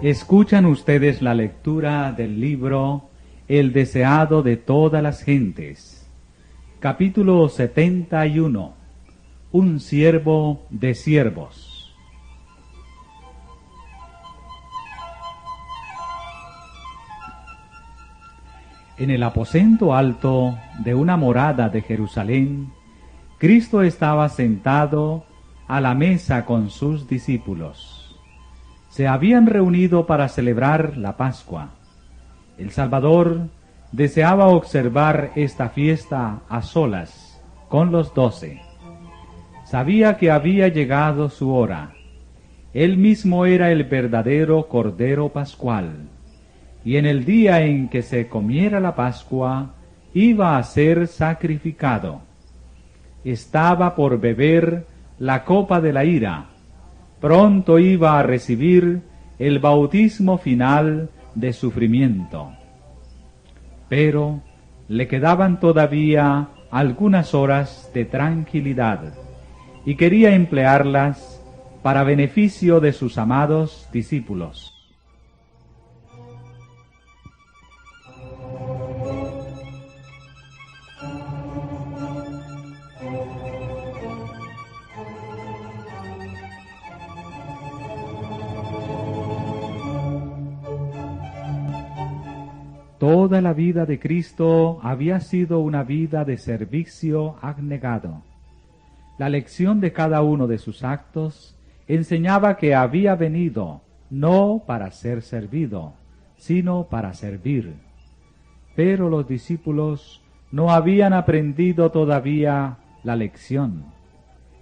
Escuchan ustedes la lectura del libro El deseado de todas las gentes, capítulo 71, Un siervo de siervos. En el aposento alto de una morada de Jerusalén, Cristo estaba sentado a la mesa con sus discípulos. Se habían reunido para celebrar la Pascua. El Salvador deseaba observar esta fiesta a solas con los 12. Sabía que había llegado su hora. Él mismo era el verdadero Cordero Pascual, y en el día en que se comiera la Pascua iba a ser sacrificado. Estaba por beber la copa de la ira. Pronto iba a recibir el bautismo final de sufrimiento. Pero le quedaban todavía algunas horas de tranquilidad y quería emplearlas para beneficio de sus amados discípulos. Toda la vida de Cristo había sido una vida de servicio abnegado. La lección de cada uno de sus actos enseñaba que había venido no para ser servido, sino para servir. Pero los discípulos no habían aprendido todavía la lección.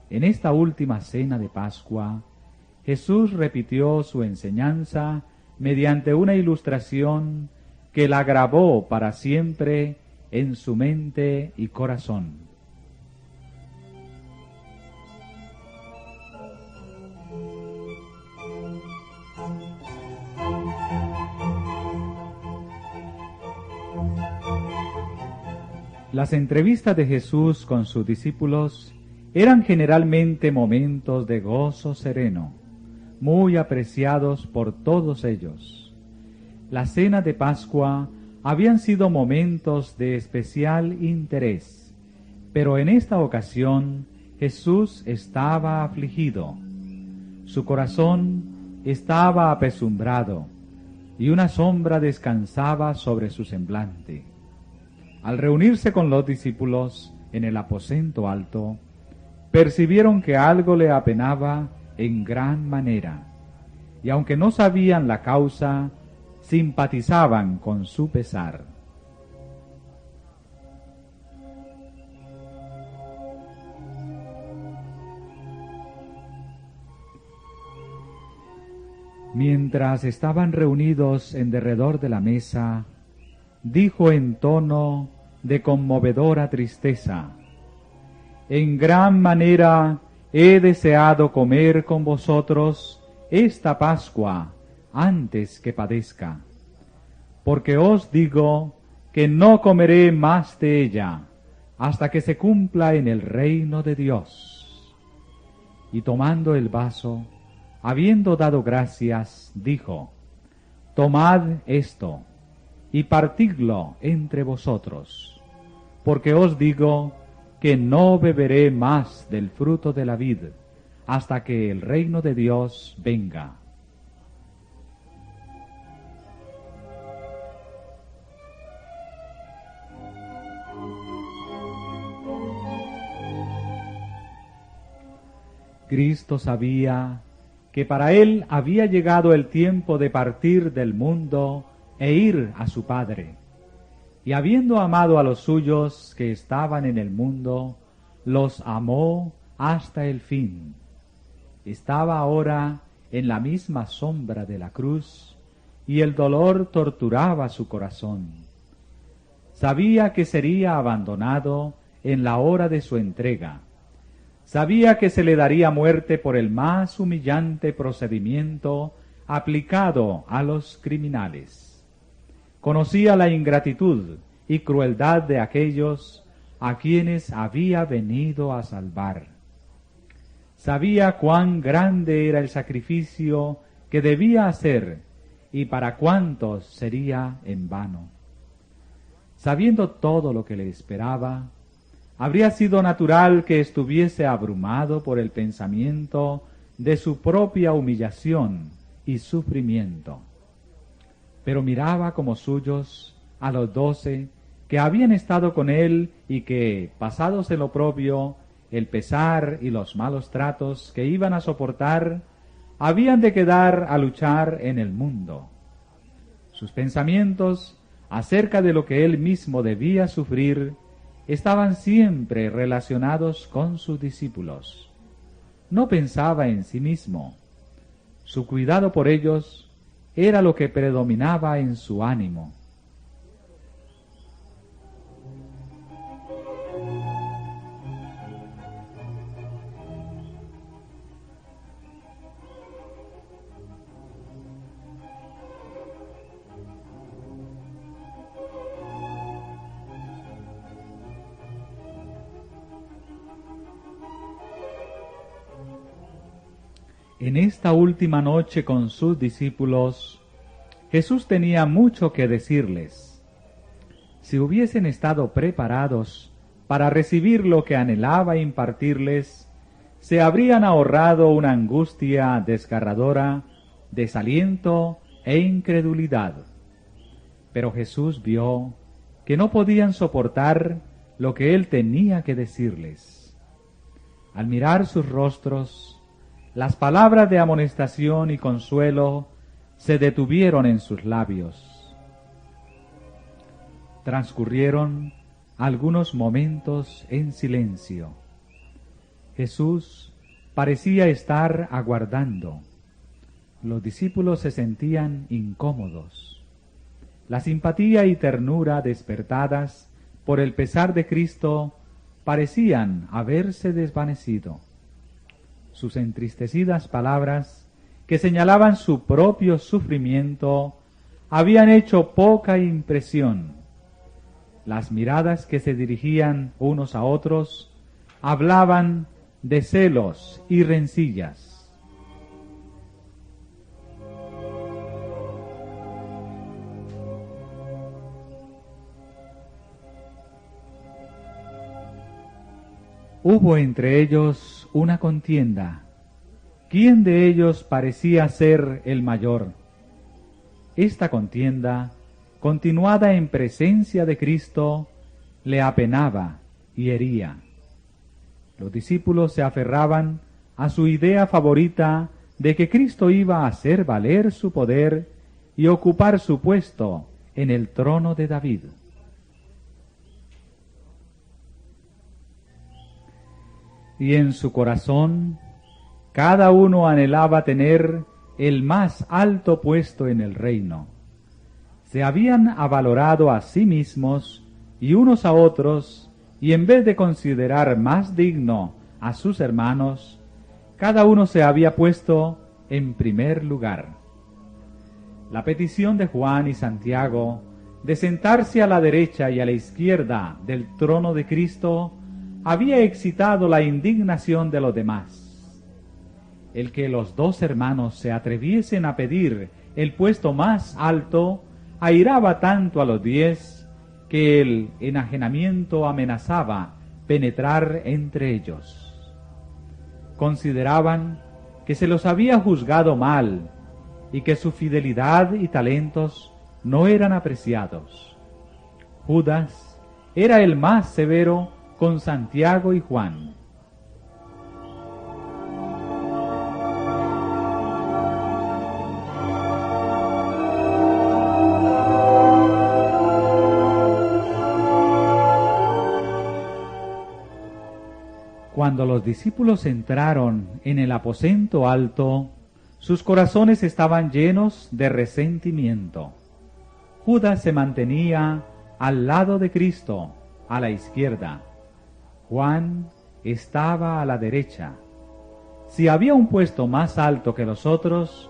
En esta última cena de Pascua, Jesús repitió su enseñanza mediante una ilustración que la grabó para siempre en su mente y corazón. Las entrevistas de Jesús con sus discípulos eran generalmente momentos de gozo sereno, muy apreciados por todos ellos. La cena de Pascua habían sido momentos de especial interés, pero en esta ocasión Jesús estaba afligido. Su corazón estaba apesumbrado y una sombra descansaba sobre su semblante. Al reunirse con los discípulos en el aposento alto, percibieron que algo le apenaba en gran manera, y aunque no sabían la causa, simpatizaban con su pesar. Mientras estaban reunidos en derredor de la mesa, dijo en tono de conmovedora tristeza: «En gran manera he deseado comer con vosotros esta Pascua antes que padezca, porque os digo que no comeré más de ella hasta que se cumpla en el reino de Dios». Y tomando el vaso, habiendo dado gracias, dijo: «Tomad esto y partidlo entre vosotros, porque os digo que no beberé más del fruto de la vid hasta que el reino de Dios venga». Cristo sabía que para él había llegado el tiempo de partir del mundo e ir a su Padre. Y habiendo amado a los suyos que estaban en el mundo, los amó hasta el fin. Estaba ahora en la misma sombra de la cruz, y el dolor torturaba su corazón. Sabía que sería abandonado en la hora de su entrega. Sabía que se le daría muerte por el más humillante procedimiento aplicado a los criminales. Conocía la ingratitud y crueldad de aquellos a quienes había venido a salvar. Sabía cuán grande era el sacrificio que debía hacer y para cuántos sería en vano. Sabiendo todo lo que le esperaba, habría sido natural que estuviese abrumado por el pensamiento de su propia humillación y sufrimiento. Pero miraba como suyos a los 12 que habían estado con él y que, pasados el oprobio, el pesar y los malos tratos que iban a soportar, habían de quedar a luchar en el mundo. Sus pensamientos acerca de lo que él mismo debía sufrir estaban siempre relacionados con sus discípulos. No pensaba en sí mismo. Su cuidado por ellos era lo que predominaba en su ánimo. En esta última noche con sus discípulos, Jesús tenía mucho que decirles. Si hubiesen estado preparados para recibir lo que anhelaba impartirles, se habrían ahorrado una angustia desgarradora, desaliento e incredulidad. Pero Jesús vio que no podían soportar lo que él tenía que decirles. Al mirar sus rostros, las palabras de amonestación y consuelo se detuvieron en sus labios. Transcurrieron algunos momentos en silencio. Jesús parecía estar aguardando. Los discípulos se sentían incómodos. La simpatía y ternura despertadas por el pesar de Cristo parecían haberse desvanecido. Sus entristecidas palabras, que señalaban su propio sufrimiento, habían hecho poca impresión. Las miradas que se dirigían unos a otros hablaban de celos y rencillas. Hubo entre ellos una contienda. ¿Quién de ellos parecía ser el mayor? Esta contienda, continuada en presencia de Cristo, le apenaba y hería. Los discípulos se aferraban a su idea favorita de que Cristo iba a hacer valer su poder y ocupar su puesto en el trono de David. Y en su corazón, cada uno anhelaba tener el más alto puesto en el reino. Se habían avalorado a sí mismos y unos a otros, y en vez de considerar más digno a sus hermanos, cada uno se había puesto en primer lugar. La petición de Juan y Santiago de sentarse a la derecha y a la izquierda del trono de Cristo había excitado la indignación de los demás. El que los 2 hermanos se atreviesen a pedir el puesto más alto airaba tanto a los 10 que el enajenamiento amenazaba penetrar entre ellos. Consideraban que se los había juzgado mal y que su fidelidad y talentos no eran apreciados. Judas era el más severo con Santiago y Juan. Cuando los discípulos entraron en el aposento alto, sus corazones estaban llenos de resentimiento. Judas se mantenía al lado de Cristo, a la izquierda. Juan estaba a la derecha. Si había un puesto más alto que los otros,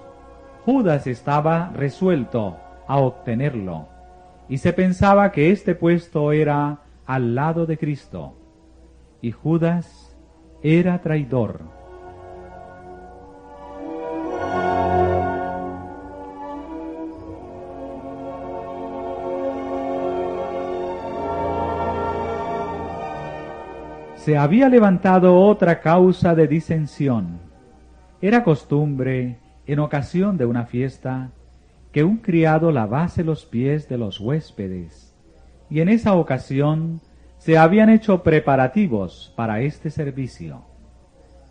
Judas estaba resuelto a obtenerlo, y se pensaba que este puesto era al lado de Cristo, y Judas era traidor. Se había levantado otra causa de disensión. Era costumbre, en ocasión de una fiesta, que un criado lavase los pies de los huéspedes, y en esa ocasión se habían hecho preparativos para este servicio.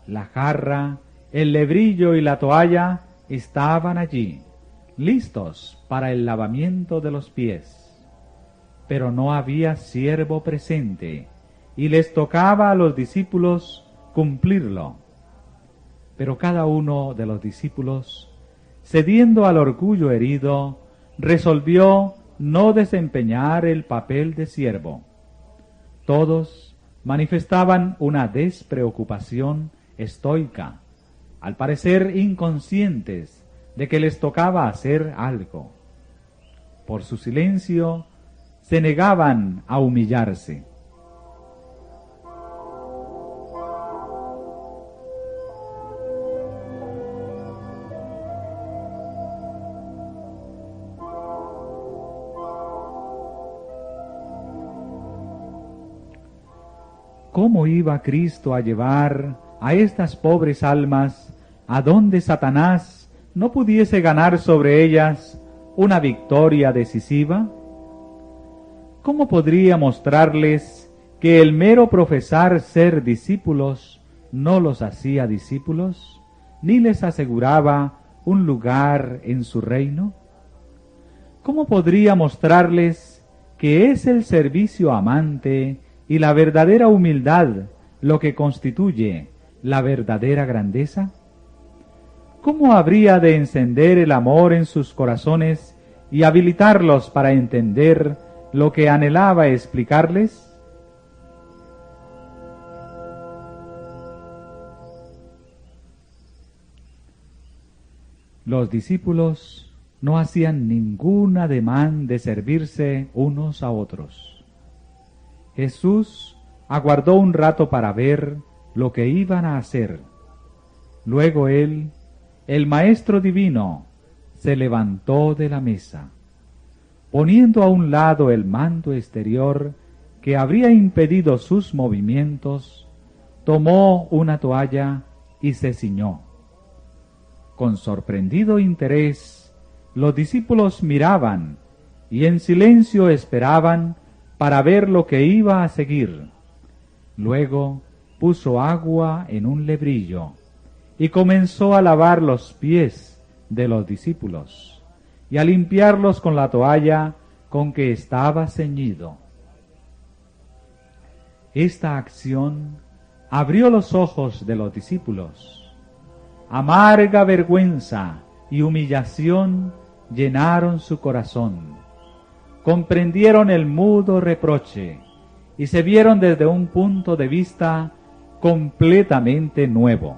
La jarra, el lebrillo y la toalla estaban allí, listos para el lavamiento de los pies. Pero no había siervo presente, y les tocaba a los discípulos cumplirlo. Pero cada uno de los discípulos, cediendo al orgullo herido, resolvió no desempeñar el papel de siervo. Todos manifestaban una despreocupación estoica, al parecer inconscientes de que les tocaba hacer algo. Por su silencio, se negaban a humillarse. ¿Cómo iba Cristo a llevar a estas pobres almas a donde Satanás no pudiese ganar sobre ellas una victoria decisiva? ¿Cómo podría mostrarles que el mero profesar ser discípulos no los hacía discípulos, ni les aseguraba un lugar en su reino? ¿Cómo podría mostrarles que es el servicio amante y la verdadera humildad lo que constituye la verdadera grandeza? ¿Cómo habría de encender el amor en sus corazones y habilitarlos para entender lo que anhelaba explicarles? Los discípulos no hacían ningún ademán de servirse unos a otros. Jesús aguardó un rato para ver lo que iban a hacer. Luego él, el Maestro Divino, se levantó de la mesa. Poniendo a un lado el manto exterior que habría impedido sus movimientos, tomó una toalla y se ciñó. Con sorprendido interés, los discípulos miraban y en silencio esperaban para ver lo que iba a seguir. Luego puso agua en un lebrillo y comenzó a lavar los pies de los discípulos y a limpiarlos con la toalla con que estaba ceñido. Esta acción abrió los ojos de los discípulos. Amarga vergüenza y humillación llenaron su corazón. Comprendieron el mudo reproche y se vieron desde un punto de vista completamente nuevo.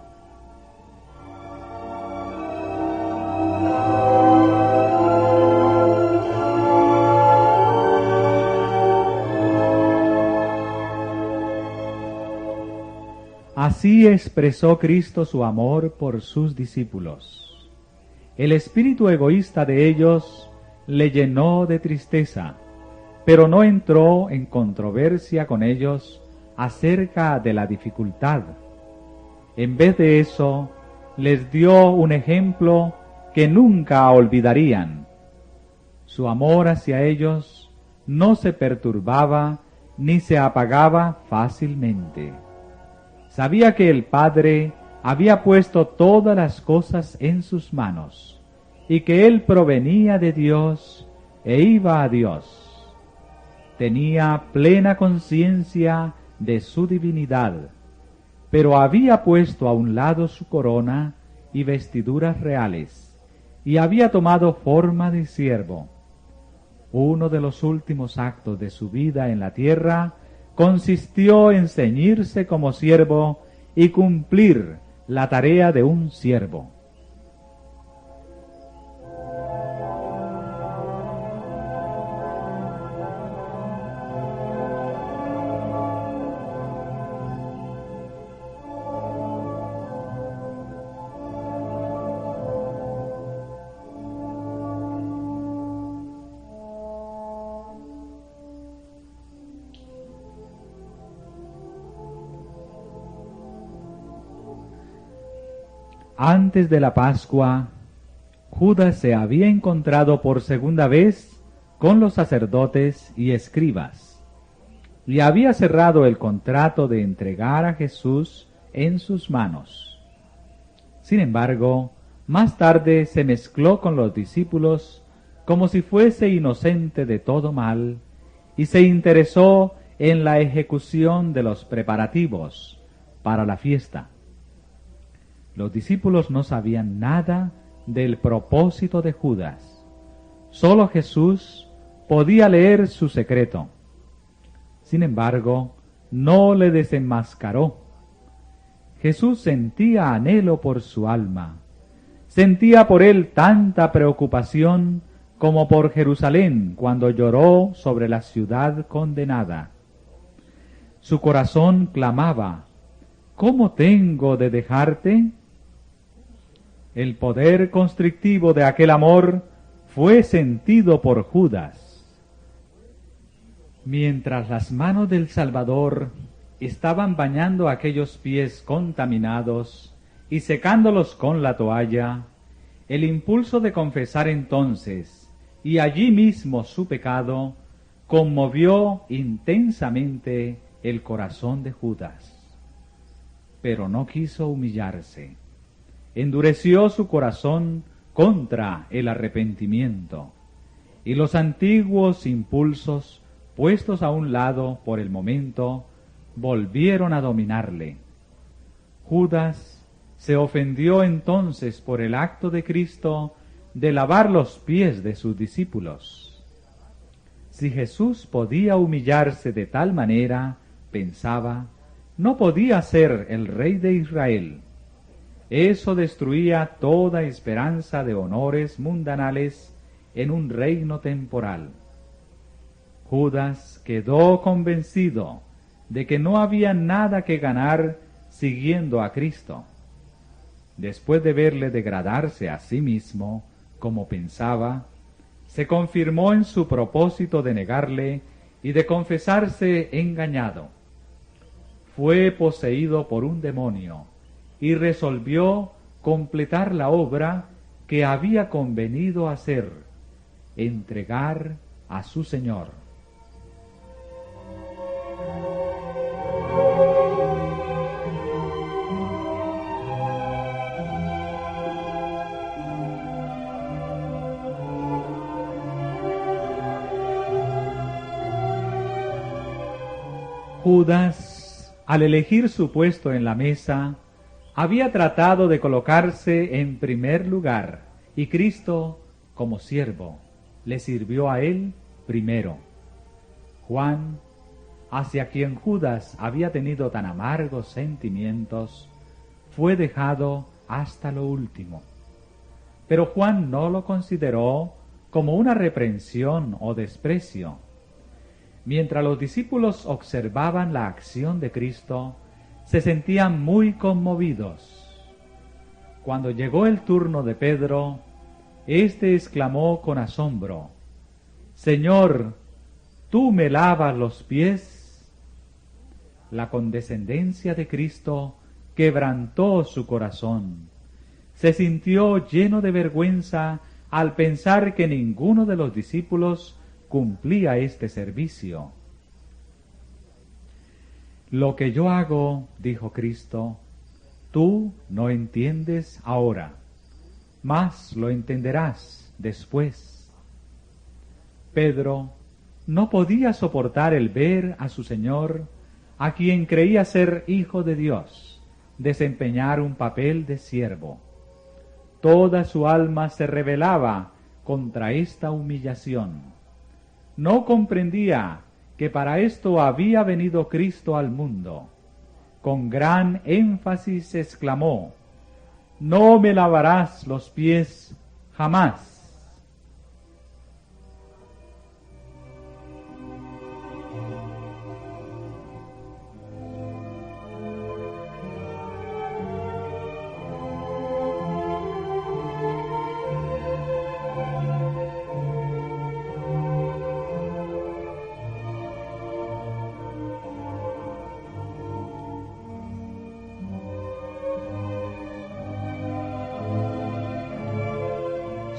Así expresó Cristo su amor por sus discípulos. El espíritu egoísta de ellos le llenó de tristeza, pero no entró en controversia con ellos acerca de la dificultad. En vez de eso, les dio un ejemplo que nunca olvidarían. Su amor hacia ellos no se perturbaba ni se apagaba fácilmente. Sabía que el Padre había puesto todas las cosas en sus manos y que Él provenía de Dios e iba a Dios. Tenía plena conciencia de su divinidad, pero había puesto a un lado su corona y vestiduras reales y había tomado forma de siervo. Uno de los últimos actos de su vida en la tierra consistió en ceñirse como siervo y cumplir la tarea de un siervo. Antes de la Pascua, Judas se había encontrado por segunda vez con los sacerdotes y escribas, y había cerrado el contrato de entregar a Jesús en sus manos. Sin embargo, más tarde se mezcló con los discípulos como si fuese inocente de todo mal, y se interesó en la ejecución de los preparativos para la fiesta. Los discípulos no sabían nada del propósito de Judas. Solo Jesús podía leer su secreto. Sin embargo, no le desenmascaró. Jesús sentía anhelo por su alma. Sentía por él tanta preocupación como por Jerusalén cuando lloró sobre la ciudad condenada. Su corazón clamaba: ¿cómo tengo de dejarte? El poder constrictivo de aquel amor fue sentido por Judas. Mientras las manos del Salvador estaban bañando aquellos pies contaminados y secándolos con la toalla, el impulso de confesar entonces, y allí mismo su pecado, conmovió intensamente el corazón de Judas. Pero no quiso humillarse. Endureció su corazón contra el arrepentimiento, y los antiguos impulsos, puestos a un lado por el momento, volvieron a dominarle. Judas se ofendió entonces por el acto de Cristo de lavar los pies de sus discípulos. Si Jesús podía humillarse de tal manera, pensaba, no podía ser el Rey de Israel. Eso destruía toda esperanza de honores mundanales en un reino temporal. Judas quedó convencido de que no había nada que ganar siguiendo a Cristo. Después de verle degradarse a sí mismo, como pensaba, se confirmó en su propósito de negarle y de confesarse engañado. Fue poseído por un demonio y resolvió completar la obra que había convenido hacer, entregar a su Señor. Judas, al elegir su puesto en la mesa, había tratado de colocarse en primer lugar, y Cristo, como siervo, le sirvió a él primero. Juan, hacia quien Judas había tenido tan amargos sentimientos, fue dejado hasta lo último. Pero Juan no lo consideró como una reprensión o desprecio. Mientras los discípulos observaban la acción de Cristo, se sentían muy conmovidos. Cuando llegó el turno de Pedro, éste exclamó con asombro: «Señor, ¿tú me lavas los pies?». La condescendencia de Cristo quebrantó su corazón. Se sintió lleno de vergüenza al pensar que ninguno de los discípulos cumplía este servicio. «Lo que yo hago», dijo Cristo, «tú no entiendes ahora, mas lo entenderás después». Pedro no podía soportar el ver a su Señor, a quien creía ser Hijo de Dios, desempeñar un papel de siervo. Toda su alma se rebelaba contra esta humillación. No comprendía que para esto había venido Cristo al mundo. Con gran énfasis exclamó: «No me lavarás los pies jamás».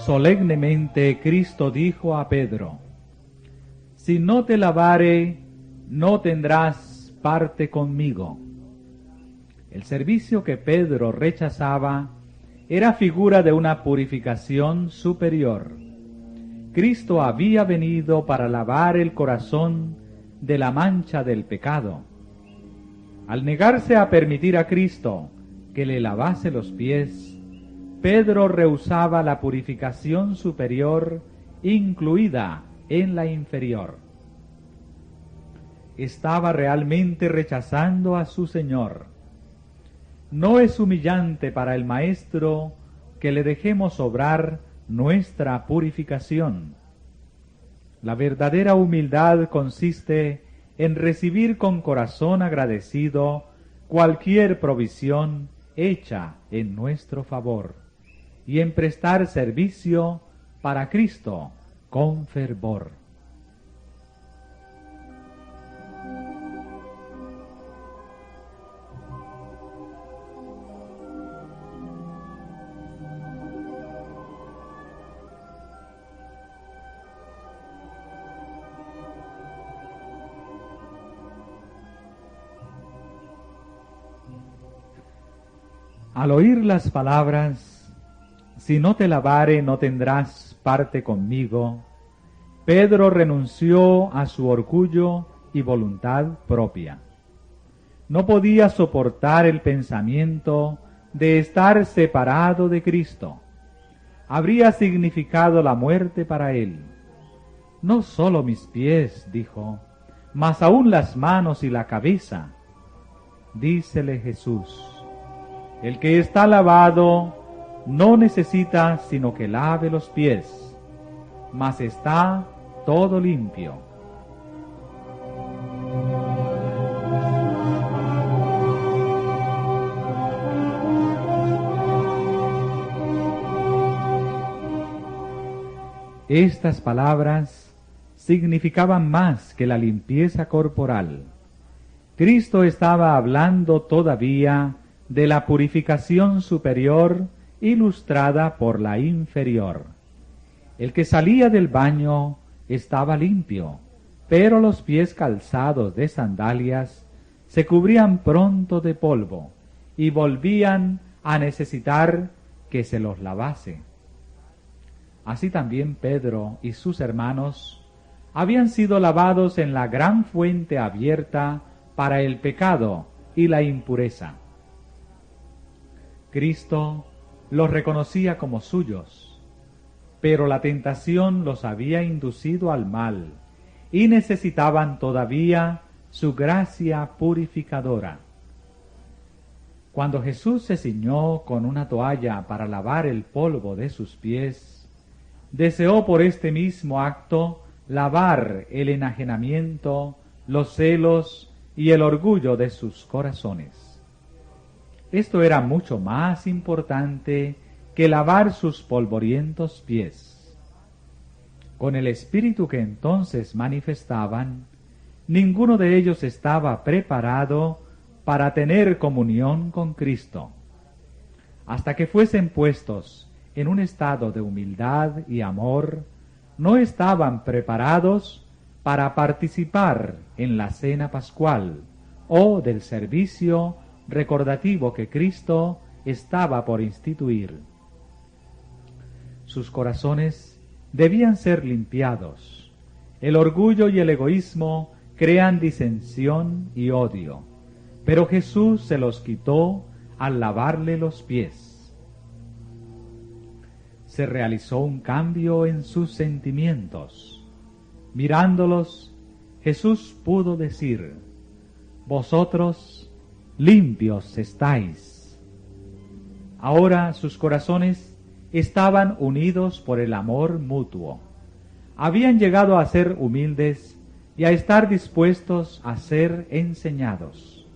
Solemnemente Cristo dijo a Pedro: si no te lavare, no tendrás parte conmigo. El servicio que Pedro rechazaba era figura de una purificación superior. Cristo había venido para lavar el corazón de la mancha del pecado. Al negarse a permitir a Cristo que le lavase los pies, Pedro rehusaba la purificación superior incluida en la inferior. Estaba realmente rechazando a su Señor. No es humillante para el Maestro que le dejemos obrar nuestra purificación. La verdadera humildad consiste en recibir con corazón agradecido cualquier provisión hecha en nuestro favor y en prestar servicio para Cristo con fervor. Al oír las palabras, si no te lavare no tendrás parte conmigo, Pedro renunció a su orgullo y voluntad propia. No podía soportar el pensamiento de estar separado de Cristo. Habría significado la muerte para él. No solo mis pies, dijo, mas aún las manos y la cabeza. Dícele Jesús: el que está lavado no necesita sino que lave los pies, mas está todo limpio. Estas palabras significaban más que la limpieza corporal. Cristo estaba hablando todavía de la purificación superior ilustrada por la inferior. El que salía del baño estaba limpio, pero los pies calzados de sandalias se cubrían pronto de polvo y volvían a necesitar que se los lavase. Así también Pedro y sus hermanos habían sido lavados en la gran fuente abierta para el pecado y la impureza. Cristo los reconocía como suyos, pero la tentación los había inducido al mal y necesitaban todavía su gracia purificadora. Cuando Jesús se ciñó con una toalla para lavar el polvo de sus pies, deseó por este mismo acto lavar el enajenamiento, los celos y el orgullo de sus corazones. Esto era mucho más importante que lavar sus polvorientos pies. Con el espíritu que entonces manifestaban, ninguno de ellos estaba preparado para tener comunión con Cristo. Hasta que fuesen puestos en un estado de humildad y amor, no estaban preparados para participar en la cena pascual o del servicio recordativo que Cristo estaba por instituir. Sus corazones debían ser limpiados. El orgullo y el egoísmo crean disensión y odio, pero Jesús se los quitó al lavarle los pies. Se realizó un cambio en sus sentimientos. Mirándolos, Jesús pudo decir: vosotros limpios estáis. Ahora sus corazones estaban unidos por el amor mutuo. Habían llegado a ser humildes y a estar dispuestos a ser enseñados.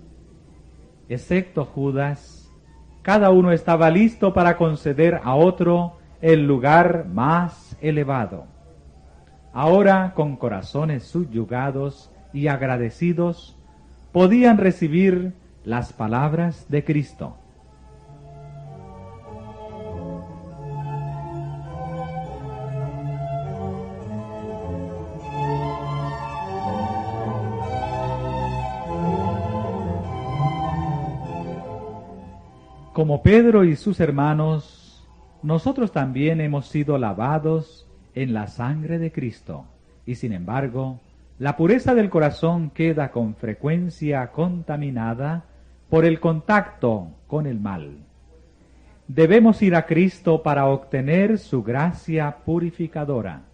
Excepto Judas, cada uno estaba listo para conceder a otro el lugar más elevado. Ahora, con corazones subyugados y agradecidos, podían recibir las palabras de Cristo. Como Pedro y sus hermanos, nosotros también hemos sido lavados en la sangre de Cristo, y sin embargo, la pureza del corazón queda con frecuencia contaminada por el contacto con el mal. Debemos ir a Cristo para obtener su gracia purificadora.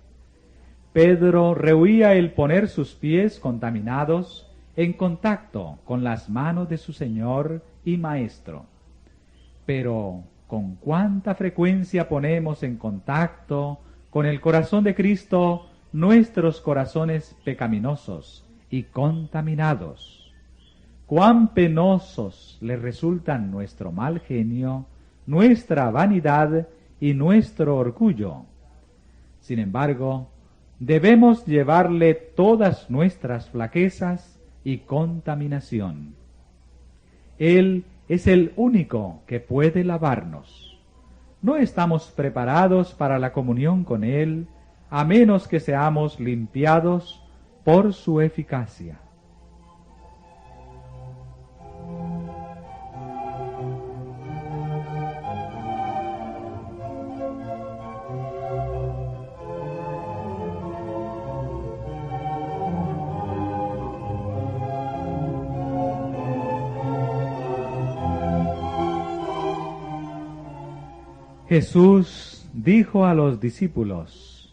Pedro rehuía el poner sus pies contaminados en contacto con las manos de su Señor y Maestro. Pero, ¿con cuánta frecuencia ponemos en contacto con el corazón de Cristo nuestros corazones pecaminosos y contaminados? ¿Cuán penosos le resultan nuestro mal genio, nuestra vanidad y nuestro orgullo? Sin embargo, debemos llevarle todas nuestras flaquezas y contaminación. Él es el único que puede lavarnos. No estamos preparados para la comunión con Él, a menos que seamos limpiados por su eficacia. Jesús dijo a los discípulos: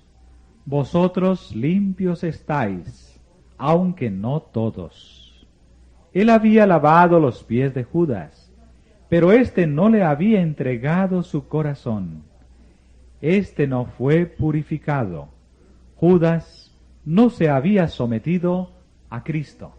vosotros limpios estáis, aunque no todos. Él había lavado los pies de Judas, pero éste no le había entregado su corazón. Éste no fue purificado. Judas no se había sometido a Cristo.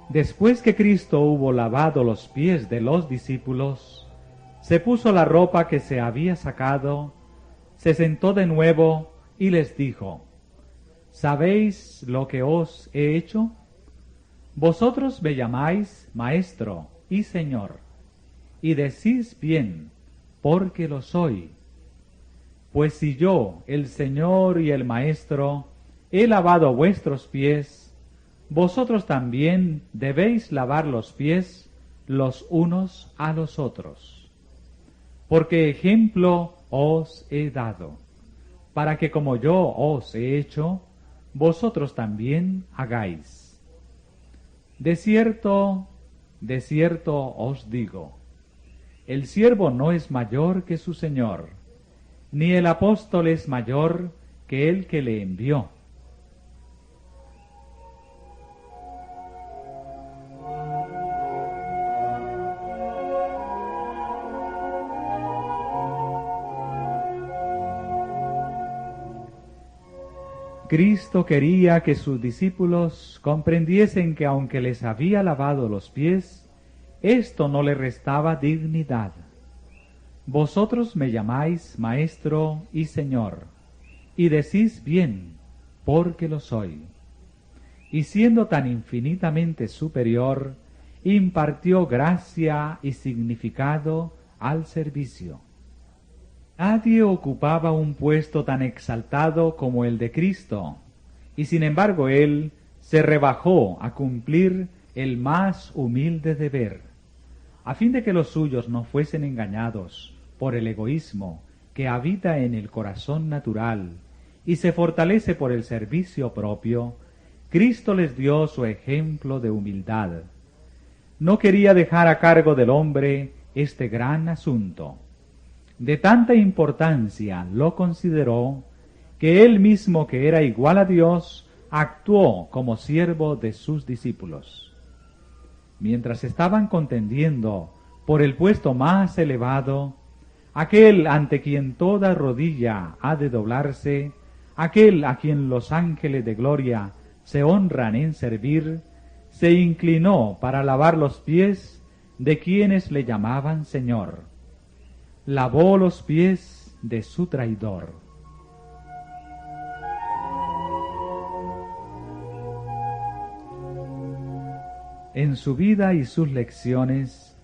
Después que Cristo hubo lavado los pies de los discípulos, se puso la ropa que se había sacado, se sentó de nuevo y les dijo: ¿sabéis lo que os he hecho? Vosotros me llamáis Maestro y Señor, y decís bien, porque lo soy. Pues si yo, el Señor y el Maestro, he lavado vuestros pies, vosotros también debéis lavar los pies los unos a los otros. Porque ejemplo os he dado, para que como yo os he hecho, vosotros también hagáis. De cierto os digo, el siervo no es mayor que su Señor, ni el apóstol es mayor que el que le envió. Cristo quería que sus discípulos comprendiesen que aunque les había lavado los pies, esto no le restaba dignidad. Vosotros me llamáis Maestro y Señor, y decís bien, porque lo soy. Y siendo tan infinitamente superior, impartió gracia y significado al servicio. Nadie ocupaba un puesto tan exaltado como el de Cristo, y sin embargo él se rebajó a cumplir el más humilde deber, a fin de que los suyos no fuesen engañados por el egoísmo que habita en el corazón natural y se fortalece por el servicio propio. Cristo les dio su ejemplo de humildad. No quería dejar a cargo del hombre este gran asunto. De tanta importancia lo consideró, que él mismo, que era igual a Dios, actuó como siervo de sus discípulos. Mientras estaban contendiendo por el puesto más elevado, aquel ante quien toda rodilla ha de doblarse, aquel a quien los ángeles de gloria se honran en servir, se inclinó para lavar los pies de quienes le llamaban Señor. Lavó los pies de su traidor. En su vida y sus lecciones,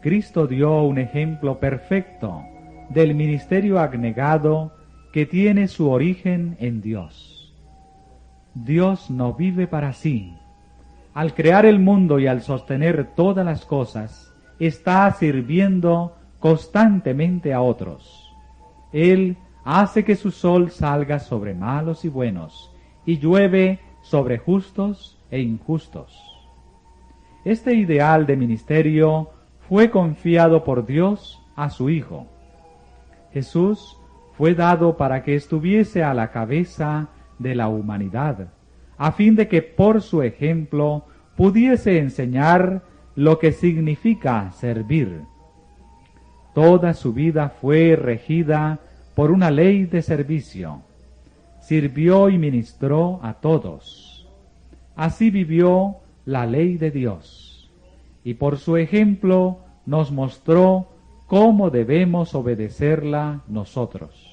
Cristo dio un ejemplo perfecto del ministerio abnegado que tiene su origen en Dios. Dios no vive para sí. Al crear el mundo y al sostener todas las cosas, está sirviendo constantemente a otros. Él hace que su sol salga sobre malos y buenos, y llueve sobre justos e injustos. Este ideal de ministerio fue confiado por Dios a su Hijo. Jesús fue dado para que estuviese a la cabeza de la humanidad, a fin de que por su ejemplo pudiese enseñar lo que significa servir. Toda su vida fue regida por una ley de servicio. Sirvió y ministró a todos. Así vivió la ley de Dios, y por su ejemplo nos mostró cómo debemos obedecerla nosotros.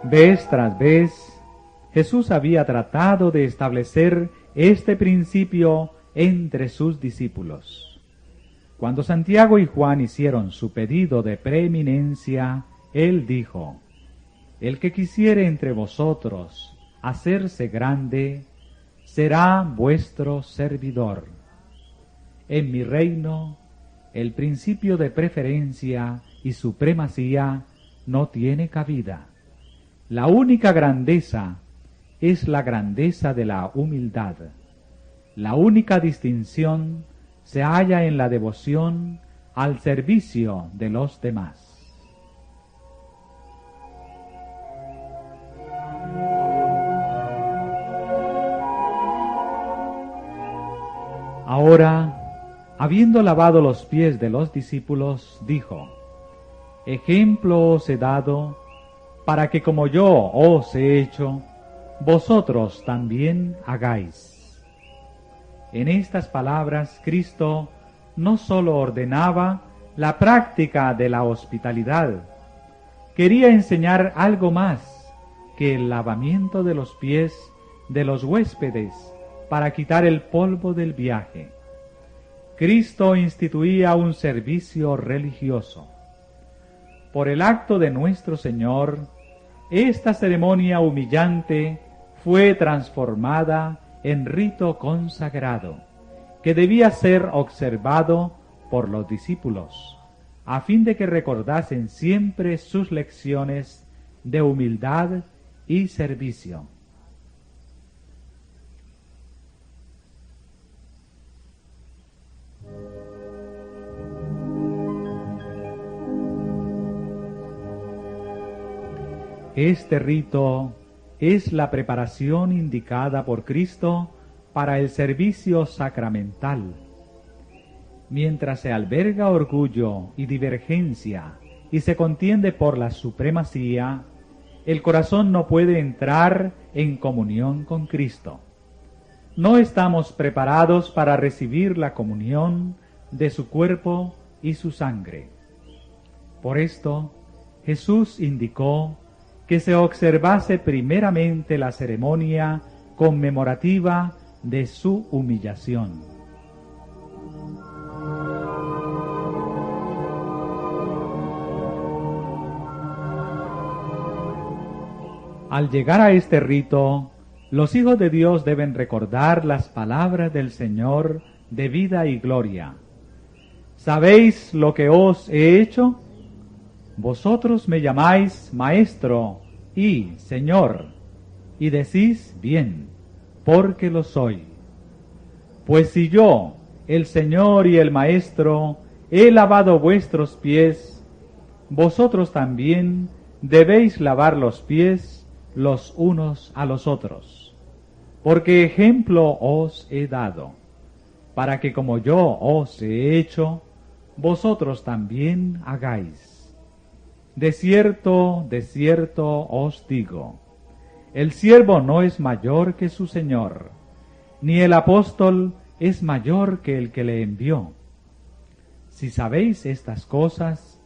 Vez tras vez, Jesús había tratado de establecer este principio entre sus discípulos. Cuando Santiago y Juan hicieron su pedido de preeminencia, él dijo: el que quisiere entre vosotros hacerse grande, será vuestro servidor. En mi reino, el principio de preferencia y supremacía no tiene cabida. La única grandeza es la grandeza de la humildad. La única distinción se halla en la devoción al servicio de los demás. Ahora, habiendo lavado los pies de los discípulos, dijo: ejemplo os he dado, para que como yo os he hecho, vosotros también hagáis. En estas palabras, Cristo no sólo ordenaba la práctica de la hospitalidad, quería enseñar algo más que el lavamiento de los pies de los huéspedes para quitar el polvo del viaje. Cristo instituía un servicio religioso. Por el acto de nuestro Señor, esta ceremonia humillante fue transformada en rito consagrado, que debía ser observado por los discípulos, a fin de que recordasen siempre sus lecciones de humildad y servicio. Este rito es la preparación indicada por Cristo para el servicio sacramental. Mientras se alberga orgullo y divergencia y se contiende por la supremacía, el corazón no puede entrar en comunión con Cristo. No estamos preparados para recibir la comunión de su cuerpo y su sangre. Por esto, Jesús indicó que se observase primeramente la ceremonia conmemorativa de su humillación. Al llegar a este rito, los hijos de Dios deben recordar las palabras del Señor de vida y gloria. ¿Sabéis lo que os he hecho? Vosotros me llamáis Maestro y Señor, y decís bien, porque lo soy. Pues si yo, el Señor y el Maestro, he lavado vuestros pies, vosotros también debéis lavar los pies los unos a los otros. Porque ejemplo os he dado, para que como yo os he hecho, vosotros también hagáis. De cierto os digo, el siervo no es mayor que su Señor, ni el apóstol es mayor que el que le envió. Si sabéis estas cosas,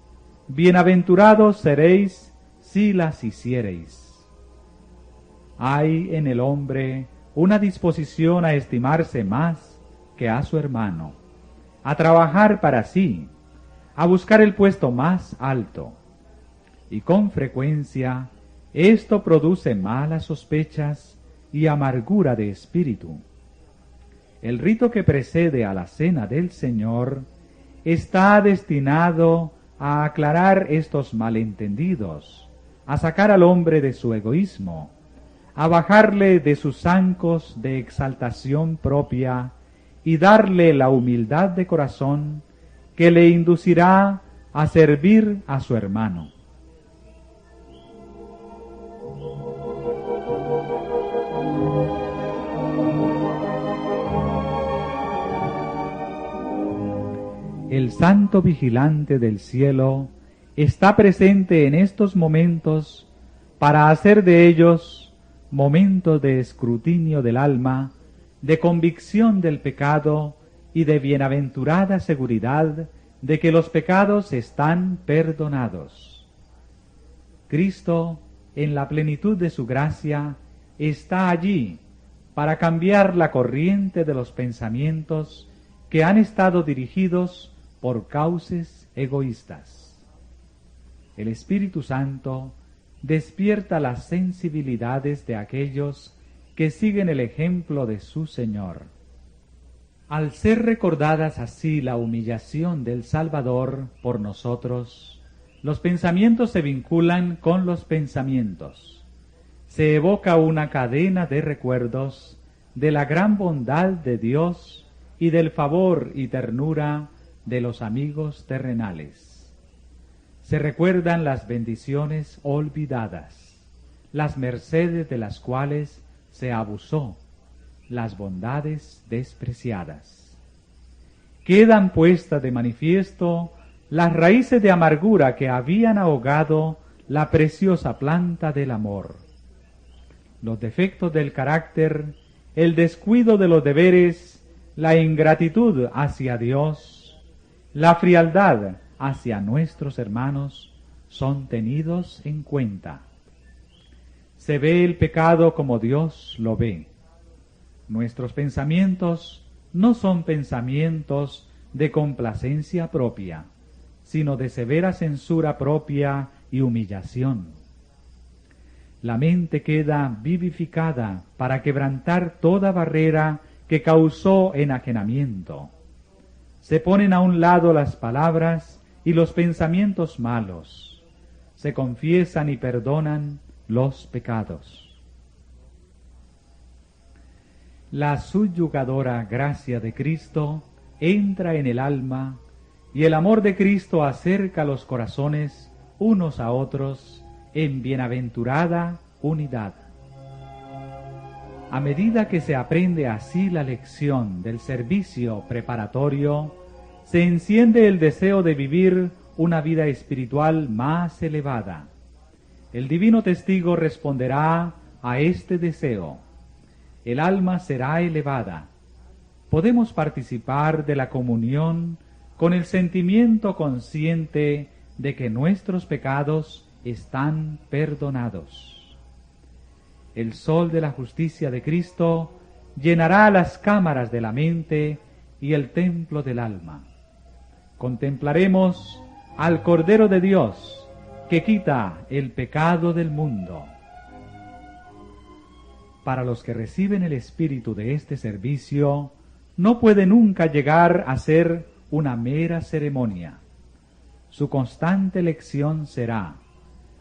bienaventurados seréis si las hiciereis. Hay en el hombre una disposición a estimarse más que a su hermano, a trabajar para sí, a buscar el puesto más alto. Y con frecuencia esto produce malas sospechas y amargura de espíritu. El rito que precede a la cena del Señor está destinado a aclarar estos malentendidos, a sacar al hombre de su egoísmo, a bajarle de sus zancos de exaltación propia y darle la humildad de corazón que le inducirá a servir a su hermano. El santo vigilante del cielo está presente en estos momentos para hacer de ellos momentos de escrutinio del alma, de convicción del pecado y de bienaventurada seguridad de que los pecados están perdonados. Cristo, en la plenitud de su gracia, está allí para cambiar la corriente de los pensamientos que han estado dirigidos por cauces egoístas. El Espíritu Santo despierta las sensibilidades de aquellos que siguen el ejemplo de su Señor. Al ser recordadas así la humillación del Salvador por nosotros, los pensamientos se vinculan con los pensamientos. Se evoca una cadena de recuerdos de la gran bondad de Dios y del favor y ternura de los amigos terrenales. Se recuerdan las bendiciones olvidadas, las mercedes de las cuales se abusó, las bondades despreciadas. Quedan puestas de manifiesto las raíces de amargura que habían ahogado la preciosa planta del amor. Los defectos del carácter, el descuido de los deberes, la ingratitud hacia Dios, la frialdad hacia nuestros hermanos son tenidos en cuenta. Se ve el pecado como Dios lo ve. Nuestros pensamientos no son pensamientos de complacencia propia, sino de severa censura propia y humillación. La mente queda vivificada para quebrantar toda barrera que causó enajenamiento. Se ponen a un lado las palabras y los pensamientos malos. Se confiesan y perdonan los pecados. La subyugadora gracia de Cristo entra en el alma y el amor de Cristo acerca los corazones unos a otros en bienaventurada unidad. A medida que se aprende así la lección del servicio preparatorio, se enciende el deseo de vivir una vida espiritual más elevada. El divino testigo responderá a este deseo. El alma será elevada. Podemos participar de la comunión con el sentimiento consciente de que nuestros pecados están perdonados. El sol de la justicia de Cristo llenará las cámaras de la mente y el templo del alma. Contemplaremos al Cordero de Dios que quita el pecado del mundo. Para los que reciben el espíritu de este servicio, no puede nunca llegar a ser una mera ceremonia. Su constante lección será: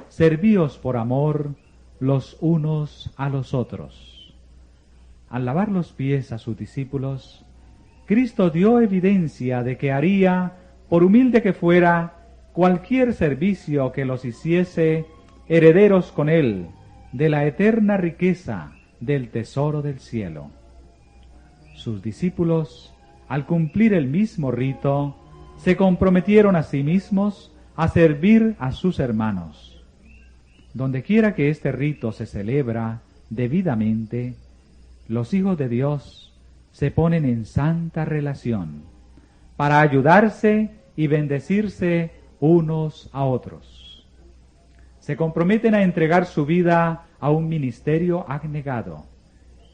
servíos por amor los unos a los otros. Al lavar los pies a sus discípulos, Cristo dio evidencia de que haría, por humilde que fuera, cualquier servicio que los hiciese herederos con Él de la eterna riqueza del tesoro del cielo. Sus discípulos, al cumplir el mismo rito, se comprometieron a sí mismos a servir a sus hermanos. Dondequiera que este rito se celebra debidamente, los hijos de Dios se ponen en santa relación para ayudarse y bendecirse unos a otros. se comprometen a entregar su vida a un ministerio abnegado.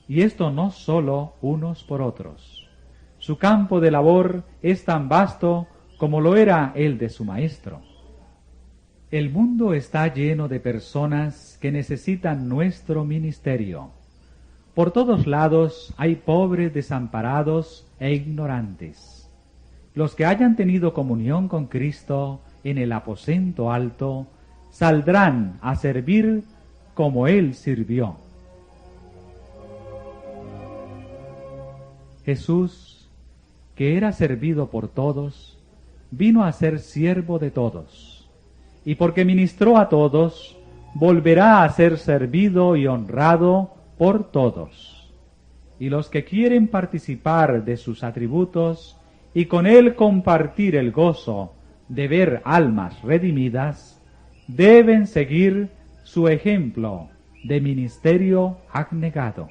Y esto no solo unos por otros. Su campo de labor es tan vasto como lo era el de su maestro. El mundo está lleno de personas que necesitan nuestro ministerio. Por todos lados hay pobres desamparados e ignorantes. Los que hayan tenido comunión con Cristo en el aposento alto saldrán a servir como Él sirvió. Jesús, que era servido por todos, vino a ser siervo de todos, y porque ministró a todos, volverá a ser servido y honrado por todos. Y los que quieren participar de sus atributos y con Él compartir el gozo de ver almas redimidas, deben seguir su ejemplo de ministerio abnegado.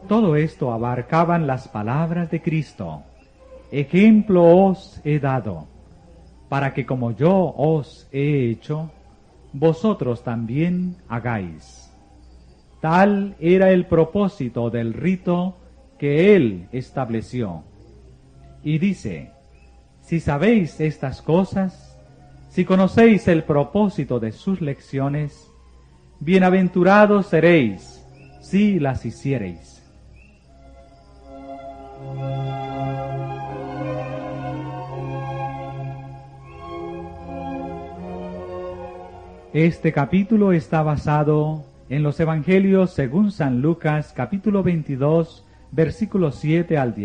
Todo esto abarcaban las palabras de Cristo: ejemplo os he dado, para que como yo os he hecho, vosotros también hagáis. Tal era el propósito del rito que Él estableció. Y dice: si sabéis estas cosas, si conocéis el propósito de sus lecciones, bienaventurados seréis si las hiciereis. Este capítulo está basado en los Evangelios según San Lucas, capítulo 22, versículos 7 al 10.